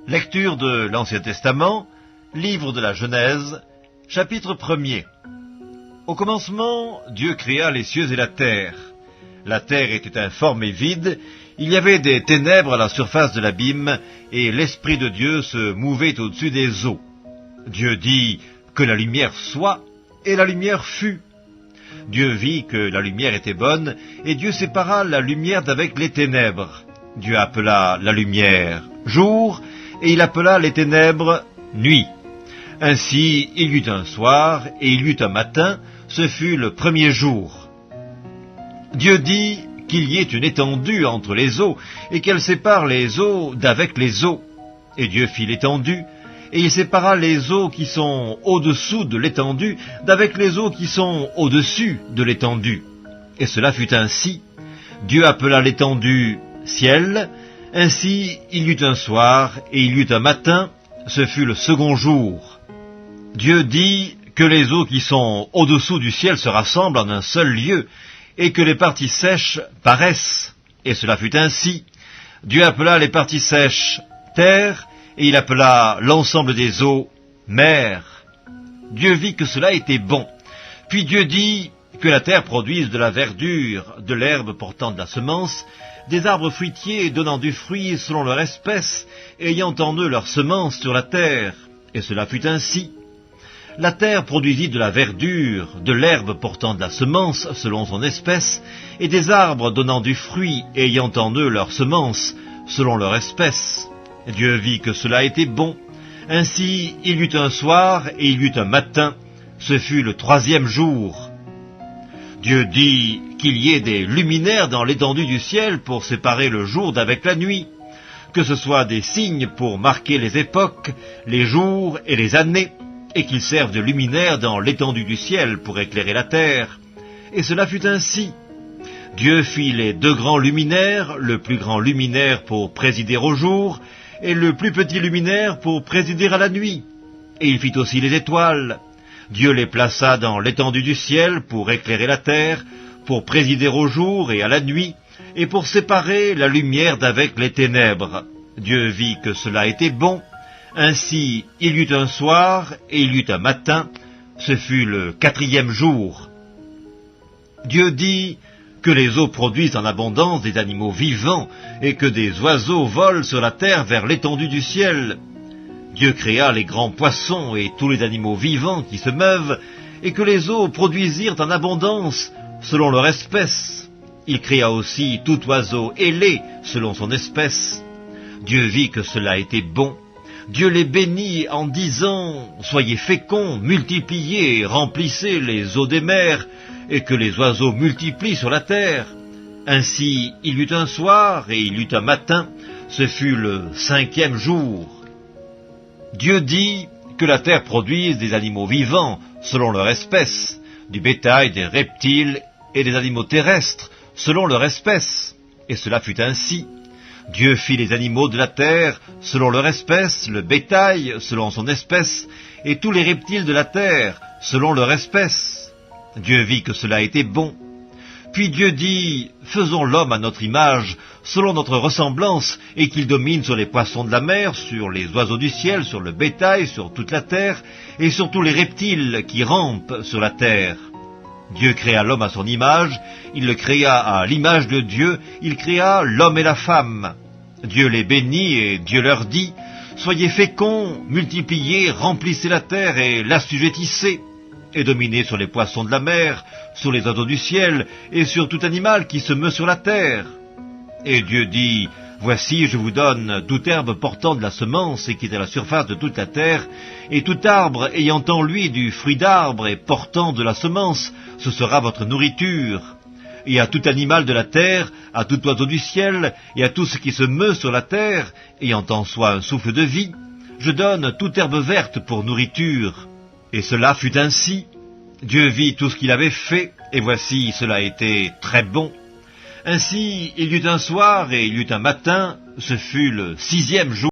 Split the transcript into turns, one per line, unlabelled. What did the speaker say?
Lecture de l'Ancien Testament, livre de la Genèse, chapitre 1er. Au commencement, Dieu créa les cieux et la terre. La terre était informe et vide, il y avait des ténèbres à la surface de l'abîme, et l'Esprit de Dieu se mouvait au-dessus des eaux. Dieu dit que la lumière soit, et la lumière fut. Dieu vit que la lumière était bonne, et Dieu sépara la lumière d'avec les ténèbres. Dieu appela la lumière jour, et il appela les ténèbres nuit. Ainsi il y eut un soir, et il y eut un matin, ce fut le premier jour. Dieu dit qu'il y ait une étendue entre les eaux, et qu'elle sépare les eaux d'avec les eaux. Et Dieu fit l'étendue, et il sépara les eaux qui sont au-dessous de l'étendue d'avec les eaux qui sont au-dessus de l'étendue. Et cela fut ainsi. Dieu appela l'étendue ciel. Ainsi il y eut un soir, et il y eut un matin, ce fut le second jour. Dieu dit que les eaux qui sont au-dessous du ciel se rassemblent en un seul lieu, et que les parties sèches paraissent. Et cela fut ainsi. Dieu appela les parties sèches terre, et il appela l'ensemble des eaux mer. Dieu vit que cela était bon. Puis Dieu dit que la terre produise de la verdure, de l'herbe portant de la semence, des arbres fruitiers donnant du fruit selon leur espèce, ayant en eux leur semence sur la terre. Et cela fut ainsi. La terre produisit de la verdure, de l'herbe portant de la semence selon son espèce, et des arbres donnant du fruit ayant en eux leur semence selon leur espèce. Dieu vit que cela était bon. Ainsi il y eut un soir et il y eut un matin, ce fut le troisième jour. Dieu dit qu'il y ait des luminaires dans l'étendue du ciel pour séparer le jour d'avec la nuit, que ce soit des signes pour marquer les époques, les jours et les années, et qu'ils servent de luminaires dans l'étendue du ciel pour éclairer la terre. Et cela fut ainsi. Dieu fit les deux grands luminaires, le plus grand luminaire pour présider au jour, et le plus petit luminaire pour présider à la nuit. Et il fit aussi les étoiles. Dieu les plaça dans l'étendue du ciel pour éclairer la terre, pour présider au jour et à la nuit, et pour séparer la lumière d'avec les ténèbres. Dieu vit que cela était bon. Ainsi il y eut un soir et il y eut un matin, ce fut le quatrième jour. Dieu dit que les eaux produisent en abondance des animaux vivants, et que des oiseaux volent sur la terre vers l'étendue du ciel. Dieu créa les grands poissons et tous les animaux vivants qui se meuvent, et que les eaux produisirent en abondance selon leur espèce. Il créa aussi tout oiseau ailé selon son espèce. Dieu vit que cela était bon. Dieu les bénit en disant « Soyez féconds, multipliez, remplissez les eaux des mers, et que les oiseaux multiplient sur la terre. » Ainsi il y eut un soir et il y eut un matin, ce fut le cinquième jour. Dieu dit que la terre produise des animaux vivants selon leur espèce, du bétail, des reptiles et des animaux terrestres selon leur espèce. Et cela fut ainsi. Dieu fit les animaux de la terre selon leur espèce, le bétail selon son espèce, et tous les reptiles de la terre selon leur espèce. Dieu vit que cela était bon. Puis Dieu dit, faisons l'homme à notre image, selon notre ressemblance, et qu'il domine sur les poissons de la mer, sur les oiseaux du ciel, sur le bétail, sur toute la terre, et sur tous les reptiles qui rampent sur la terre. Dieu créa l'homme à son image, il le créa à l'image de Dieu, il créa l'homme et la femme. Dieu les bénit et Dieu leur dit, soyez féconds, multipliez, remplissez la terre et l'assujettissez, et dominez sur les poissons de la mer, sur les oiseaux du ciel, et sur tout animal qui se meut sur la terre. Et Dieu dit, voici, je vous donne toute herbe portant de la semence et qui est à la surface de toute la terre, et tout arbre ayant en lui du fruit d'arbre et portant de la semence, ce sera votre nourriture. Et à tout animal de la terre, à tout oiseau du ciel, et à tout ce qui se meut sur la terre, ayant en soi un souffle de vie, je donne toute herbe verte pour nourriture. Et cela fut ainsi. Dieu vit tout ce qu'il avait fait, et voici, cela était très bon. Ainsi, il y eut un soir et il y eut un matin, ce fut le sixième jour.